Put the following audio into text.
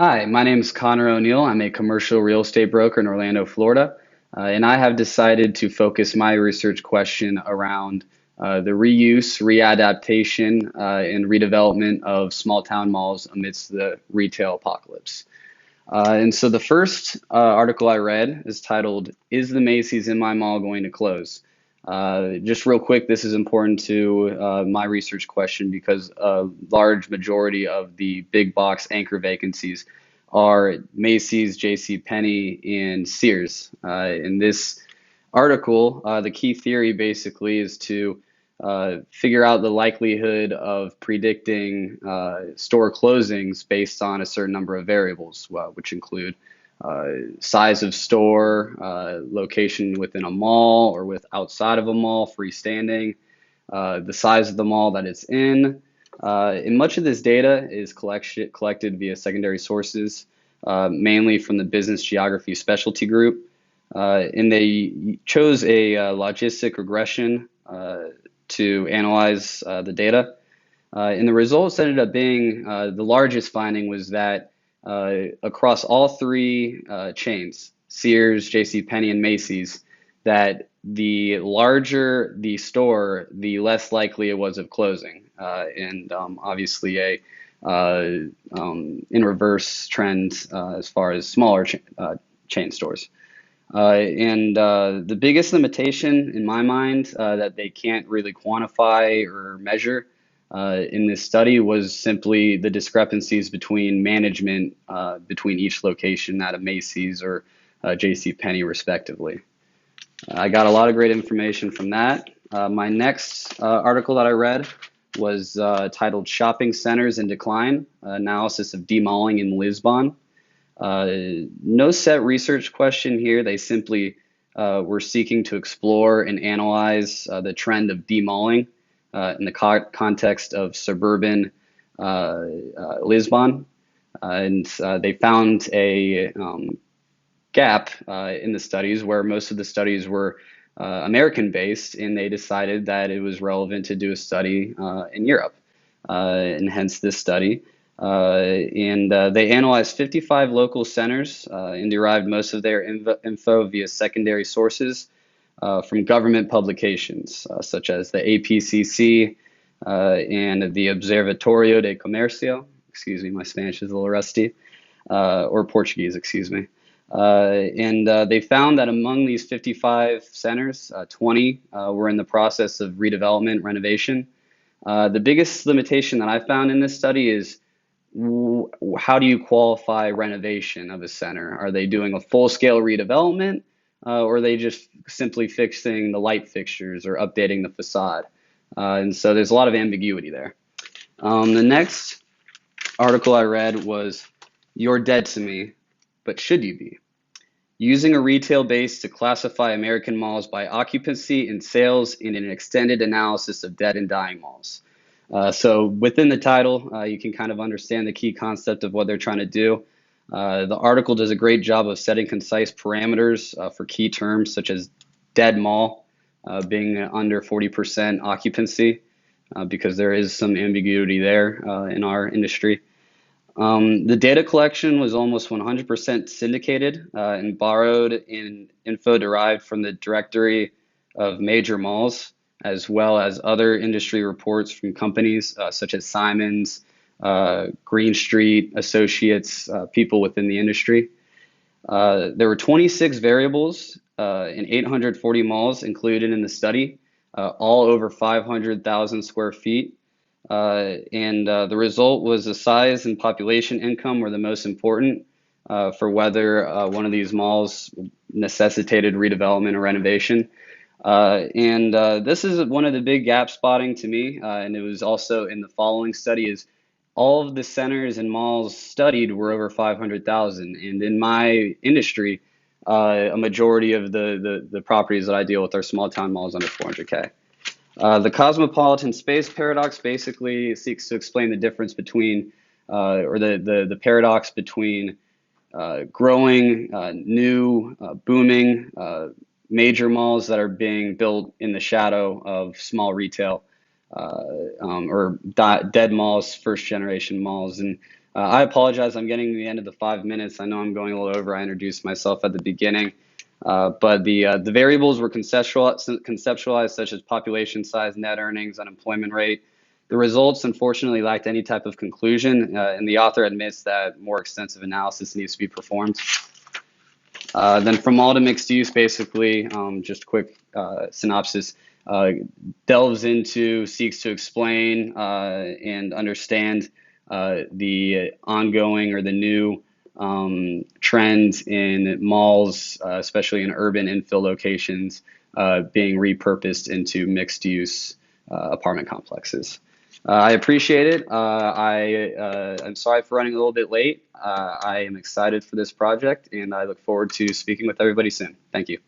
Hi, my name is Connor O'Neill. I'm a commercial real estate broker in Orlando, Florida, and I have decided to focus my research question around the reuse, readaptation, and redevelopment of small town malls amidst the retail apocalypse. And so the first article I read is titled, "Is the Macy's in My Mall Going to Close?" Just real quick, this is important to my research question because a large majority of the big box anchor vacancies are Macy's, J.C. Penney, and Sears. In this article, the key theory basically is to figure out the likelihood of predicting store closings based on a certain number of variables, which include size of store, location within a mall or with outside of a mall, freestanding, the size of the mall that it's in. And much of this data is collected via secondary sources, mainly from the Business Geography Specialty Group. And they chose a logistic regression to analyze the data. And the results ended up being the largest finding was that across all three chains, Sears, J.C. Penney, and Macy's, that the larger the store, the less likely it was of closing. And obviously a in reverse trend as far as smaller chain stores. And the biggest limitation in my mind that they can't really quantify or measure in this study was simply the discrepancies between management between each location at a Macy's or J.C. Penney, respectively. I got a lot of great information from that. My next article that I read was titled "Shopping Centers in Decline: Analysis of Demalling in Lisbon." No set research question here. They simply were seeking to explore and analyze the trend of demalling in the context of suburban Lisbon. And they found a gap in the studies where most of the studies were American based, and they decided that it was relevant to do a study in Europe, and hence this study. And they analyzed 55 local centers and derived most of their info via secondary sources from government publications such as the APCC and the Observatorio de Comercio. Excuse me, my Spanish is a little rusty, or Portuguese, excuse me. And they found that among these 55 centers, 20 were in the process of redevelopment, renovation. The biggest limitation that I found in this study is how do you qualify renovation of a center? Are they doing a full-scale redevelopment, or are they just simply fixing the light fixtures or updating the facade? And so there's a lot of ambiguity there. The next article I read was "You're Dead to Me, but Should You Be?" Using a retail base to classify American malls by occupancy and sales in an extended analysis of dead and dying malls. So within the title, you can kind of understand the key concept of what they're trying to do. The article does a great job of setting concise parameters for key terms such as dead mall being under 40% occupancy, because there is some ambiguity there in our industry. The data collection was almost 100% syndicated and borrowed in info derived from the directory of major malls, as well as other industry reports from companies such as Simons, Green Street, Associates, people within the industry. There were 26 variables and 840 malls included in the study, all over 500,000 square feet. And the result was the size and population income were the most important for whether one of these malls necessitated redevelopment or renovation. And this is one of the big gap spotting to me, and it was also in the following study is all of the centers and malls studied were over 500,000. And in my industry, a majority of the properties that I deal with are small town malls under 400K. The cosmopolitan space paradox basically seeks to explain the difference between, or the paradox between growing, new, booming major malls that are being built in the shadow of small retail or dead malls, first generation malls. And I apologize. I'm getting to the end of the 5 minutes. I know I'm going a little over. I introduced myself at the beginning, but the variables were conceptualized, such as population size, net earnings, unemployment rate. The results, unfortunately, lacked any type of conclusion, and the author admits that more extensive analysis needs to be performed. Then from all to mixed use, basically, just a quick synopsis, delves into, seeks to explain and understand the ongoing or the new trends in malls, especially in urban infill locations, being repurposed into mixed use apartment complexes. I appreciate it. I'm sorry for running a little bit late. I am excited for this project, and I look forward to speaking with everybody soon. Thank you.